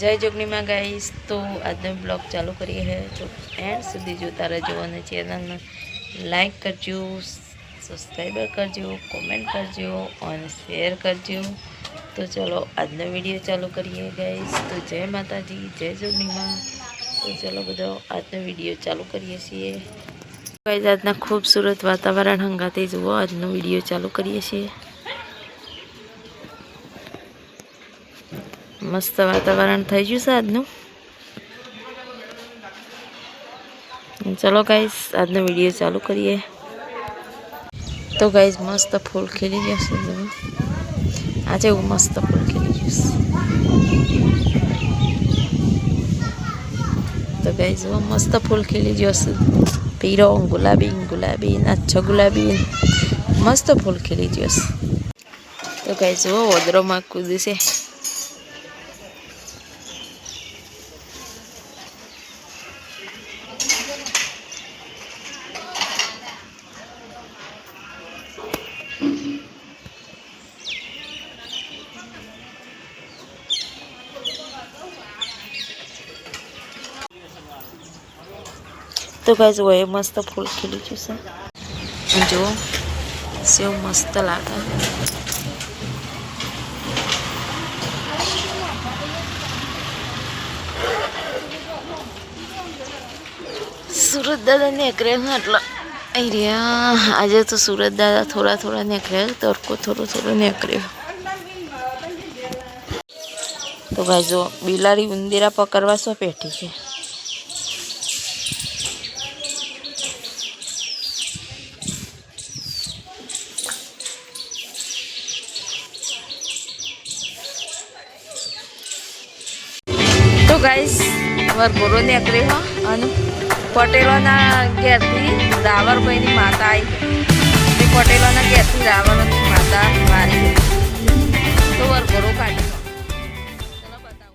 जय जोगनी में गाइस। तो आज ब्लॉग चालू करिए है तो एंड सुधी जोता रहो और चैनल लाइक करजो, सब्सक्राइबर करजो, कमेंट करजो और शेयर करजो। तो चलो आज वीडियो चालू करिए गाइस। तो जय माता जी, जय जोगनी माँ। तो चलो बधो आज वीडियो चालू करिए छे गाइस। आज खूबसूरत वातावरण हंगाते जुओ आज वीडियो चालू करिए छे। मस्त वातावरण थई गयुं छे आजनु। चलो गाइस आज वीडियो चालू करिए। तो गाइस मस्त फूल खिली गया छे। आज मस्त फूल खिली गयुं। तो गाइस वो मस्त फूल खिली गयो छे। पीरो गुलाबी गुलाबी अच्छो गुलाबी मस्त फूल खिली गयो छे। तो गाइस वो ओदरो में कूदे छे। तो गाइस वो मस्त फूल खिली गयुं छे। जो सेव मस्त लागे। सूरत दादा निकले એટલે आज तो सूरत दादा थोड़ा थोड़ा निकले, तड़को थोड़ा थोड़ा निकले। तो गाइस जो बिलाड़ी उंदीरा पकड़वा सो पेठी है। तो गाइस अमर गोरो निकले हो अनु पटेलोना घेरथी रावरभाईनी माता आई। पटेलोना घेरथी रावरनी माता मारी तो वर गोरो काढी। चलो बताओ।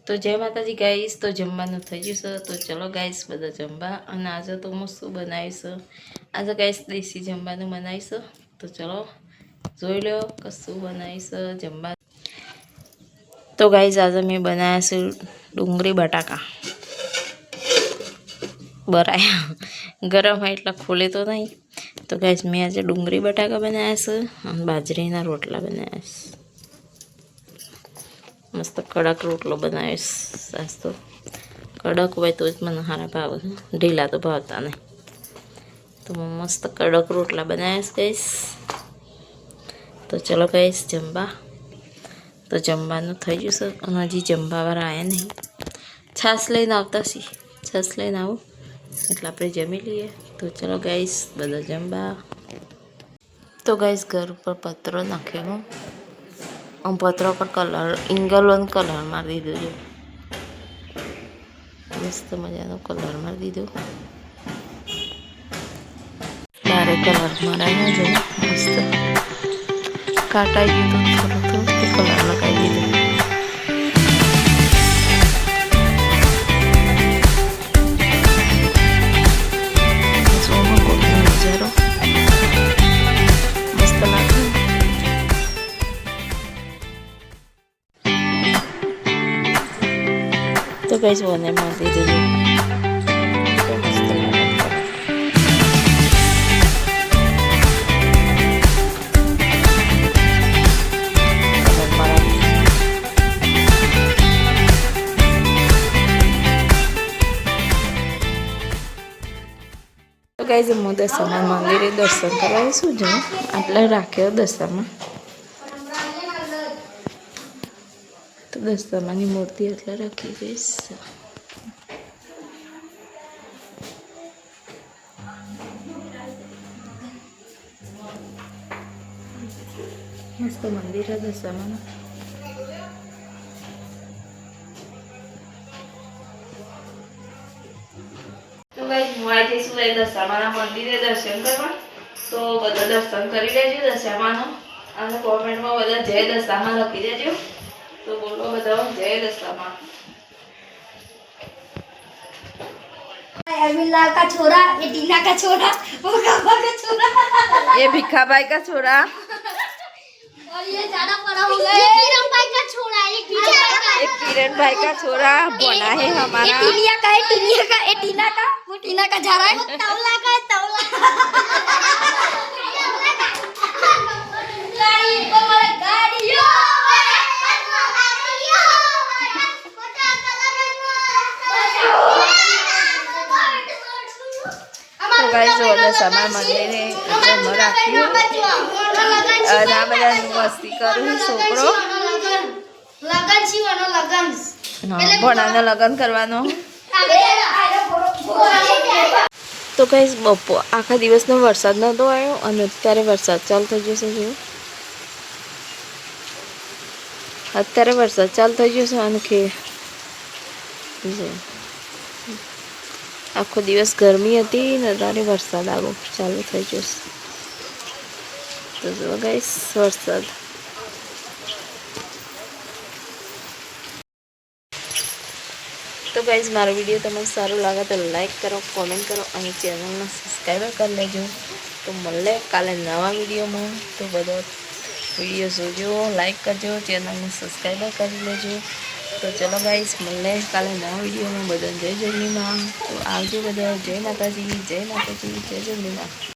तो जय माताजी गाइस। तो जमवानुं थई गयुं छे। तो चलो गाइस बधा जमवा। अने आज तो मैं शुं बनावीश, आज गाइस देशी जमवानुं बनावीश। तो चलो जोई लो के शुं बनावीश जमवा। तो गाइस आज मैं बनाया छे डूंगरी बटाका बराया। गरम है એટલે खोले तो नहीं। तो गाइस मैं आज डूंगरी बटाका बनाया छे अने बाजरीना रोटला बनाया छे। मस्त कड़क रोटलो बनावीश। आज तो कड़क हो तो ज मने हारा भावे, ढीला तो भावता नहीं। तो मैं मस्त कड़क रोटला बनावीश गाइस। तो चलो गाइस जमवा। तो जमवानुं थई गयुं छे अने हजी जमवावाळा आया नहीं। छाश लईने आवता छे, छाश लईने आवो એટલે આપણે જમી લઈએ। તો ચલો ગાઈસ બધા જમવા। તો ગાઈસ ઘર ઉપર પતરો નાખેલો, પતરા પર કલર ઇંગલનો કલર મારી દીધો। મસ્ત મજાનો કલર મારી દીધો। તારે કલર મારાયો જો મસ્ત કાટાઈ દીધો, થોડો થોડો કલર લગાવી દીધો। मस्त लागे। तो તો ગાઈસ મને માંગી દેજો તો મસ્ત લાગે ગાઈઝ હું દશામાં મંદિરે દર્શન કરવા શું જાઉં આટલે રાખ્યો દશામાં તો દશામાની મૂર્તિ એટલે રાખી ગઈશ મસ્ત મંદિર છે દશામાનું તો ગાઈસ હું આવી જઈશું દશામાના મંદિરે દર્શન કરવા તો બધા દર્શન કરી લેજો દશામાનો અને કોમેન્ટમાં બધા જય દશામાં લખી દેજો તો બોલો બધા જય દશામાં अविला का छोरा ये टीना का छोरा वो गाबा का छोरा ये भिखाबाई का छोरा और ये ज्यादा बड़ा हो गया ये किरण भाई का छोरा ये किरण भाई का छोरा बना है हमारा ये टीनिया का ये टीना का वो टीना का जा रहा है वो तौला का है तौला गाड़ी को मारे गाड़ियों तो गाइस वो दशामा मंदिरे એટલે રાખ્યું અને આ બધા મસ્તી કરું છોકરો લગન જીવનો લગન ભણાનો લગન કરવાનો તો ગાઈસ આખા દિવસનો વરસાદ નહોતો આવ્યો અને અત્યારે વરસાદ ચાલુ થઈ જશે જો અત્યારે વરસાદ ચાલુ થઈ જશે અને કે આખો દિવસ ગરમી હતી ને અત્યારે વરસાદ આવો ચાલુ થઈ જશે તો જો ગાઈસ વરસાદ તો ગાઈસ મારો વિડીયો તમને સારો લાગે તો લાઈક કરો કોમેન્ટ કરો અને ચેનલને સબસ્ક્રાઈબ કરી લેજો તો મળે કાલે નવા વિડીયોમાં તો બધો વિડીયો જોજો લાઈક કરજો ચેનલને સબસ્ક્રાઈબ કરી લેજો તો ચલો ગાઈસ મળે કાલે નવા વિડીયોમાં બધા જય જગન્નાથ તો આવજો બધા જય માતાજી જય જગન્નાથ